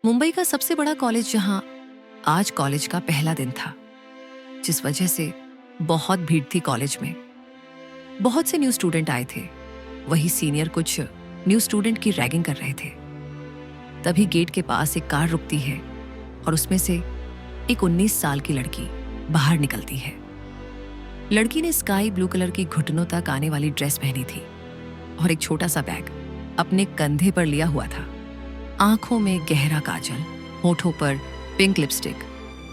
मुंबई का सबसे बड़ा कॉलेज जहां आज कॉलेज का पहला दिन था, जिस वजह से बहुत भीड़ थी कॉलेज में। बहुत से न्यू स्टूडेंट आए थे। वही सीनियर कुछ न्यू स्टूडेंट की रैगिंग कर रहे थे। तभी गेट के पास एक कार रुकती है और उसमें से एक 19 साल की लड़की बाहर निकलती है। लड़की ने स्काई ब्लू कलर की घुटनों तक आने वाली ड्रेस पहनी थी और एक छोटा सा बैग अपने कंधे पर लिया हुआ था। आंखों में गहरा काजल, होठों पर पिंक लिपस्टिक,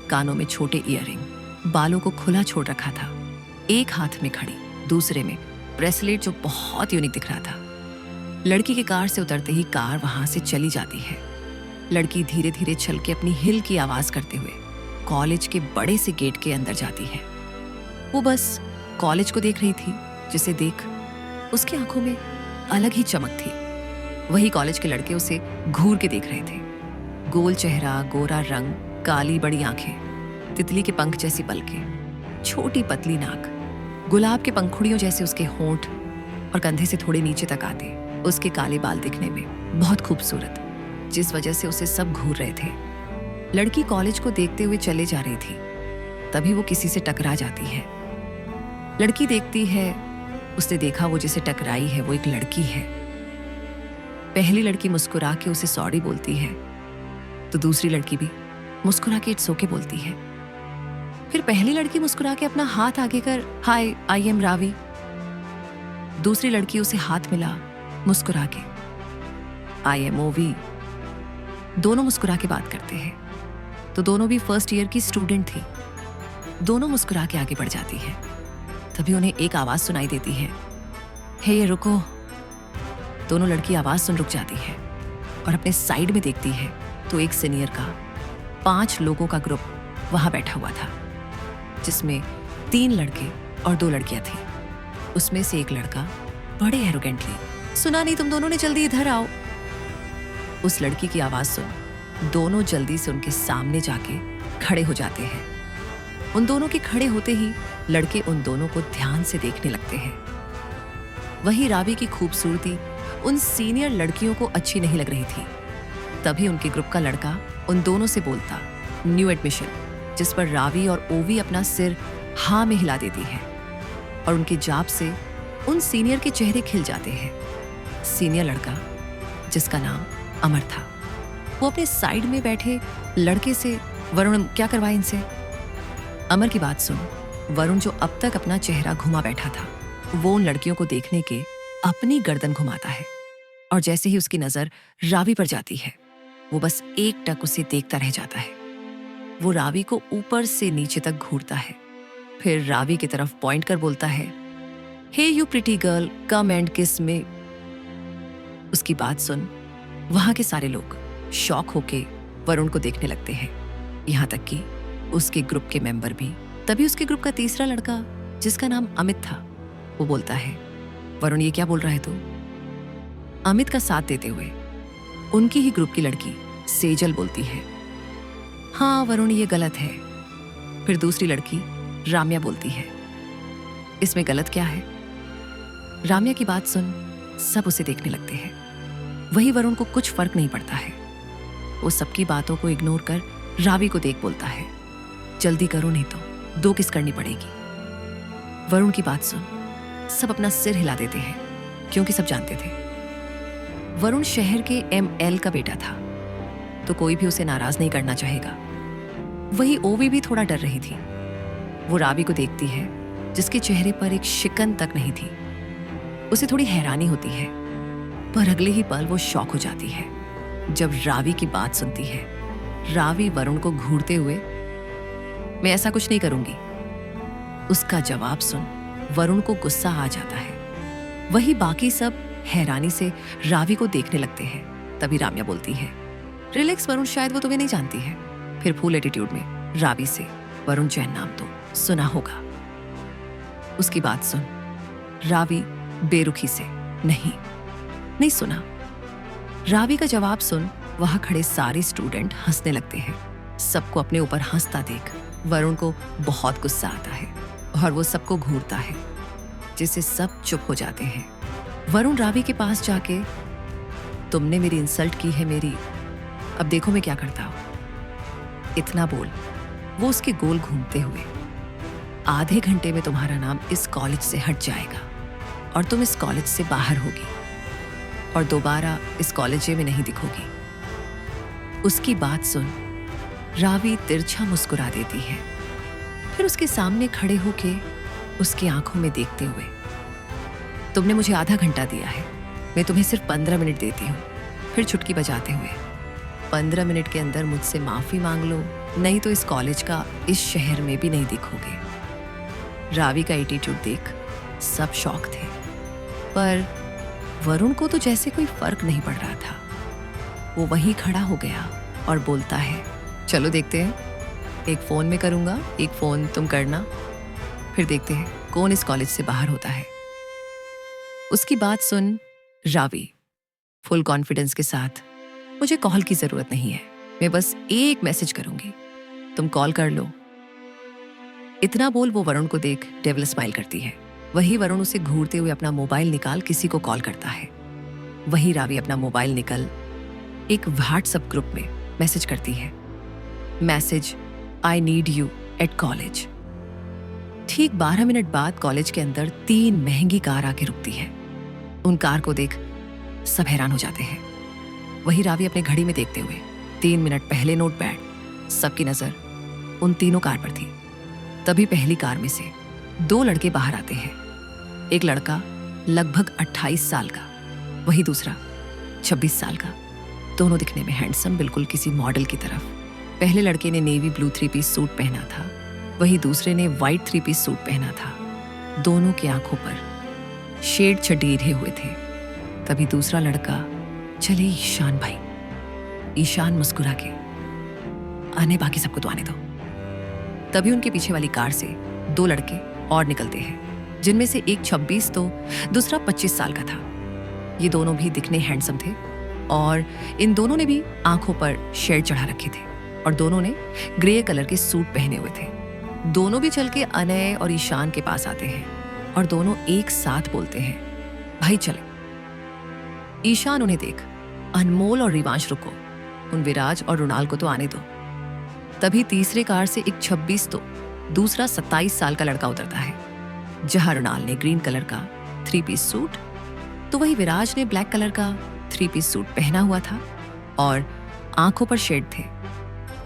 कानों में छोटे ईयररिंग, बालों को खुला छोड़ रखा था। एक हाथ में घड़ी, दूसरे में ब्रेसलेट जो बहुत यूनिक दिख रहा था। लड़की के कार से उतरते ही कार वहां से चली जाती है। लड़की धीरे धीरे चल के अपनी हिल की आवाज करते हुए कॉलेज के बड़े से गेट के अंदर जाती है। वो बस कॉलेज को देख रही थी, जिसे देख उसकी आंखों में अलग ही चमक थी। वही कॉलेज के लड़के उसे घूर के देख रहे थे। गोल चेहरा, गोरा रंग, काली बड़ी आंखें, तितली के पंख जैसी पलकें, छोटी पतली नाक, गुलाब के पंखुड़ियों जैसे उसके होंठ और कंधे से थोड़े नीचे तक आते उसके काले बाल दिखने में बहुत खूबसूरत, जिस वजह से उसे सब घूर रहे थे। लड़की कॉलेज को देखते हुए चले जा रही थी, तभी वो किसी से टकरा जाती है। लड़की देखती है, उसने देखा वो जिसे टकराई है वो एक लड़की है। पहली लड़की मुस्कुरा के उसे सॉरी बोलती है, तो दूसरी लड़की भी मुस्कुरा के इट्स ओके बोलती है। फिर पहली लड़की मुस्कुरा के अपना हाथ आगे कर, हाय आई एम रावी। दूसरी लड़की उसे हाथ मिला मुस्कुरा के, आई एम ओवी। दोनों मुस्कुरा के बात करते हैं, तो दोनों भी फर्स्ट ईयर की स्टूडेंट थी। दोनों मुस्कुरा के आगे बढ़ जाती है। तभी उन्हें एक आवाज सुनाई देती है, हे ये रुको। दोनों लड़की आवाज सुन रुक जाती है और अपने साइड में देखती है तो एक सीनियर का 5 लोगों का ग्रुप वहां बैठा हुआ था, जिसमें 3 लड़के और 2 लड़कियां थी। उसमें से एक लड़का बड़े एरोगेंटली, सुना नहीं तुम दोनों ने, जल्दी इधर आओ। उस लड़की की आवाज सुन दोनों जल्दी से उनके सामने जाके खड़े हो जाते हैं। उन दोनों के खड़े होते ही लड़के उन दोनों को ध्यान से देखने लगते हैं। वही रावी की खूबसूरती उन सीनियर लड़कियों को अच्छी नहीं लग रही थी। तभी उनके ग्रुप का लड़का उन दोनों से बोलता, न्यू एडमिशन, जिस पर रावी और ओवी अपना सिर हाँ में हिला देती है और उनके जाप से उन सीनियर के चेहरे खिल जाते हैं। सीनियर लड़का, जिसका नाम अमर था, वो अपने साइड में बैठे लड़के से, वरुण क्या करवाए इनसे। अमर की बात सुन वरुण, जो अब तक अपना चेहरा घुमा बैठा था, वो उन लड़कियों को देखने के अपनी गर्दन घुमाता है और जैसे ही उसकी नजर रावी पर जाती है, वो बस एक टक उसे देखता रह जाता है। वो रावी को ऊपर से नीचे तक घूरता है, फिर रावी की तरफ पॉइंट कर बोलता है, hey you pretty girl, come and kiss me. उसकी बात सुन वहां के सारे लोग शॉक होके वरुण को देखने लगते हैं, यहां तक कि उसके ग्रुप के मेंबर भी। तभी उसके ग्रुप का तीसरा लड़का, जिसका नाम अमित था, वो बोलता है, वरुण ये क्या बोल रहा है तू। अमित का साथ देते हुए उनकी ही ग्रुप की लड़की सेजल बोलती है, हाँ वरुण ये गलत है। फिर दूसरी लड़की राम्या बोलती है, इसमें गलत क्या है। राम्या की बात सुन सब उसे देखने लगते हैं। वही वरुण को कुछ फर्क नहीं पड़ता है। वो सबकी बातों को इग्नोर कर रावी को देख बोलता है, जल्दी करो नहीं तो 2 किस करनी पड़ेगी। वरुण की बात सुन सब अपना सिर हिला देते हैं, क्योंकि सब जानते थे वरुण शहर के ML का बेटा था, तो कोई भी उसे नाराज नहीं करना चाहेगा। वही ओवी भी थोड़ा डर रही थी। वो रावी को देखती है, जिसके चेहरे पर एक शिकन तक नहीं थी। उसे थोड़ी हैरानी होती है, पर अगले ही पल वो शॉक हो जाती है जब रावी की बात सुनती है। रावी वरुण को घूरते हुए, मैं ऐसा कुछ नहीं करूंगी। उसका जवाब सुन वरुण को गुस्सा आ जाता है। वही बाकी सब हैरानी से रावी को देखने लगते हैं। तभी राम्या बोलती है, रिलैक्स वरुण, शायद वो तुम्हें नहीं जानती है। फिर फुल एटीट्यूड में रावी से, वरुण जैन नाम तो सुना होगा। उसकी बात सुन रावी बेरुखी से, नहीं सुना। रावी का जवाब सुन वहां खड़े सारे स्टूडेंट हंसने लगते हैं। सबको अपने ऊपर हंसता देख वरुण को बहुत गुस्सा आता है और वो सबको घूरता है, जिससे सब चुप हो जाते हैं। वरुण रावी के पास जाके, तुमने मेरी इंसल्ट की है मेरी अब देखो मैं क्या करता हूँ। इतना बोल वो उसके गोल घूमते हुए, आधे घंटे में तुम्हारा नाम इस कॉलेज से हट जाएगा और तुम इस कॉलेज से बाहर होगी और दोबारा इस कॉलेज में नहीं दिखोगी। उसकी बात सुन रावी तिरछा मुस्कुरा देती है, फिर उसके सामने खड़े होके उसकी आंखों में देखते हुए, तुमने मुझे आधा घंटा दिया है, मैं तुम्हें सिर्फ 15 मिनट देती हूँ। फिर चुटकी बजाते हुए, 15 मिनट के अंदर मुझसे माफी मांग लो, नहीं तो इस कॉलेज का इस शहर में भी नहीं दिखोगे। रावी का एटीट्यूड देख सब शॉक थे, पर वरुण को तो जैसे कोई फर्क नहीं पड़ रहा था। वो वहीं खड़ा हो गया और बोलता है, चलो देखते हैं, एक फोन में करूंगा, एक फोन तुम करना, फिर देखते हैं कौन इस कॉलेज से बाहर होता है। उसकी बात सुन रावी फुल कॉन्फिडेंस के साथ, मुझे कॉल की जरूरत नहीं है, मैं बस एक मैसेज करूंगी, तुम कॉल कर लो। इतना बोल वो वरुण को देख डेविल स्माइल करती है। वही वरुण उसे घूरते हुए अपना मोबाइल निकाल किसी को कॉल करता है। वही रावी अपना मोबाइल निकल एक व्हाट्सएप ग्रुप में मैसेज करती है, message I need you at college. ठीक 12 मिनट बाद कॉलेज के अंदर 3 महंगी कार आके रुकती है। उन कार को देख सब हैरान हो जाते हैं। वही रावी अपने घड़ी में देखते हुए 3 मिनट पहले नोटपैड, सबकी नजर उन तीनों कार पर थी। तभी पहली कार में से 2 लड़के बाहर आते हैं। एक लड़का लगभग 28 साल का, वही दूसरा 26 साल का। दोनों दिखने में हैंडसम, बिल्कुल किसी मॉडल की तरफ। पहले लड़के ने नेवी ब्लू 3 पीस सूट पहना था, वही दूसरे ने व्हाइट 3 पीस सूट पहना था। दोनों की आंखों पर शेड छडीरे हुए थे। तभी दूसरा लड़का, चले ईशान भाई। ईशान मुस्कुरा के, आने बाकी सबको तो आने दो। तभी उनके पीछे वाली कार से 2 लड़के और निकलते हैं, जिनमें से एक 26 तो दूसरा 25 साल का था। ये दोनों भी दिखने हैंडसम थे और इन दोनों ने भी आंखों पर शेड चढ़ा रखे थे और दोनों ने ग्रे कलर के सूट पहने हुए थे। दोनों भी चल के अनय और ईशान के पास आते हैं और दोनों एक साथ बोलते हैं, भाई चले। ईशान उन्हें देख, अनमोल और रिवांश रुको, उन विराज और रुणाल को तो आने दो। तभी तीसरे कार से एक 26 तो दूसरा 27 साल का लड़का उतरता है। जहां रुणाल ने ग्रीन कलर का 3 पीस सूट, तो वही विराज ने ब्लैक कलर का 3 पीस सूट पहना हुआ था और आंखों पर शेड थे।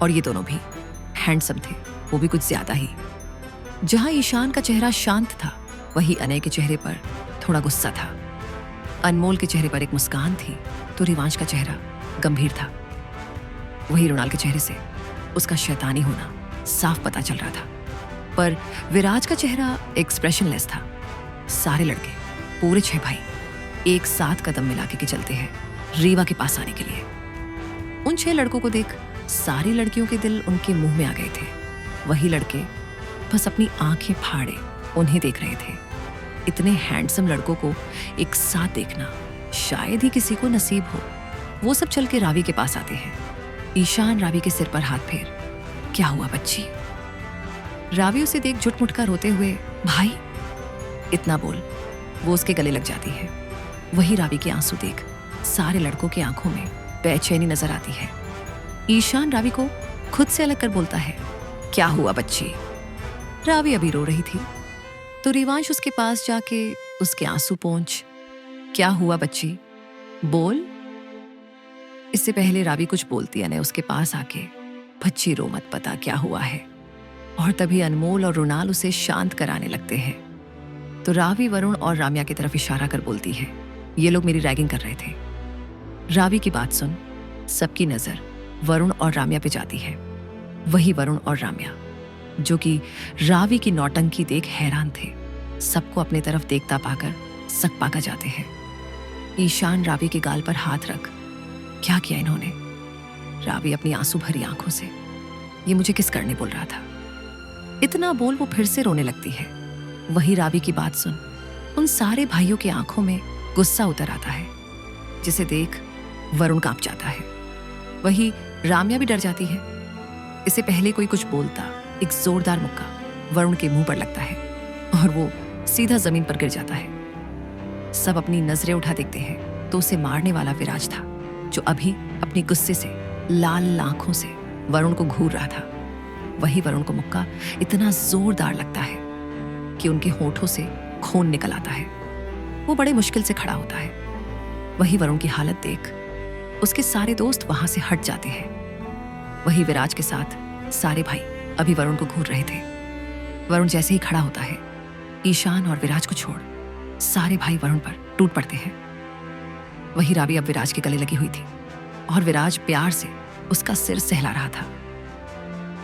और ये दोनों भी हैंडसम थे, वो भी कुछ ज्यादा ही। जहां ईशान का चेहरा शांत था, वही अनय के चेहरे पर थोड़ा गुस्सा था। अनमोल के चेहरे पर एक मुस्कान थी, तो रिवांश का चेहरा गंभीर था। वही रुणाल के चेहरे से उसका शैतानी होना साफ पता चल रहा था। पर विराज का चेहरा एक्सप्रेशनलेस था। सारे लड़के, पूरे 6 भाई, एक साथ कदम मिला के चलते हैं रीवा के पास आने के लिए। उन 6 लड़कों को देख सारी लड़कियों के दिल उनके मुंह में आ गए थे। वही लड़के बस अपनी आंखें फाड़े उन्हें देख रहे थे। इतने हैंडसम लड़कों को एक साथ देखना शायद ही किसी को नसीब हो। वो सब चल के रावी के पास आते हैं। ईशान रावी के सिर पर हाथ फेर, क्या हुआ बच्ची? रावी उसे देख झुटमुट कर रोते हुए, भाई इतना बोल वो उसके गले लग जाती है। वही रावी के आंसू देख सारे लड़कों की आंखों में बेचैनी नजर आती है। ईशान रावी को खुद से अलग कर बोलता है, क्या हुआ बच्ची? रावी अभी रो रही थी तो रिवांश उसके पास जाके उसके आंसू पोंछ, क्या हुआ बच्ची बोल। इससे पहले रावी कुछ बोलती अनय उसके पास आके, बच्ची रो मत, पता क्या हुआ है। और तभी अनमोल और रुणाल उसे शांत कराने लगते हैं। तो रावी वरुण और राम्या की तरफ इशारा कर बोलती है, ये लोग मेरी रैगिंग कर रहे थे। रावी की बात सुन सबकी नजर वरुण और राम्या पे जाती है। वही वरुण और राम्या जो कि रावी की नौटंकी देख हैरान थे, सबको अपने तरफ देखता पाकर सकपाका जाते हैं। ईशान रावी के गाल पर हाथ रख, क्या किया इन्होंने? रावी अपनी आंसू भरी आंखों से, ये मुझे किस करने बोल रहा था? इतना बोल वो फिर से रोने लगती है। वही रावी की बात सुन उन सारे भाइयों की आंखों में गुस्सा उतर आता है, जिसे देख वरुण कांप जाता है। वही राम्या भी डर जाती है। इससे पहले कोई कुछ बोलता एक जोरदार मुक्का वरुण के मुंह पर लगता है और वो सीधा जमीन पर गिर जाता है। सब अपनी नजरें उठा देखते हैं तो उसे मारने वाला विराज था, जो अभी अपनी गुस्से से लाल आंखों से वरुण को घूर रहा था। वही वरुण को मुक्का इतना जोरदार लगता है कि उनके होठों से खून निकल आता है। वो बड़े मुश्किल से खड़ा होता है। वही वरुण की हालत देख उसके सारे दोस्त वहां से हट जाते हैं। वही विराज के साथ सारे भाई अभी वरुण को घूर रहे थे। वरुण जैसे ही खड़ा होता है, ईशान और विराज को छोड़ सारे भाई वरुण पर टूट पड़ते हैं। वही रावी अब विराज के गले लगी हुई थी और विराज प्यार से उसका सिर सहला रहा था।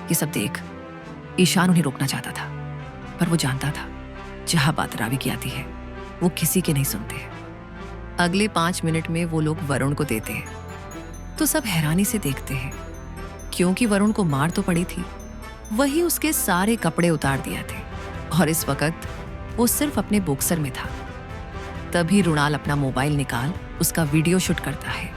ये सब देख ईशान उन्हें रोकना चाहता था, पर वो जानता था जहां बात रावी की आती है वो किसी के नहीं सुनते हैं। अगले 5 मिनट में वो लोग वरुण को देते हैं तो सब हैरानी से देखते हैं, क्योंकि वरुण को मार तो पड़ी थी, वही उसके सारे कपड़े उतार दिया थे और इस वक्त वो सिर्फ अपने बॉक्सर में था। तभी रुणाल अपना मोबाइल निकाल उसका वीडियो शूट करता है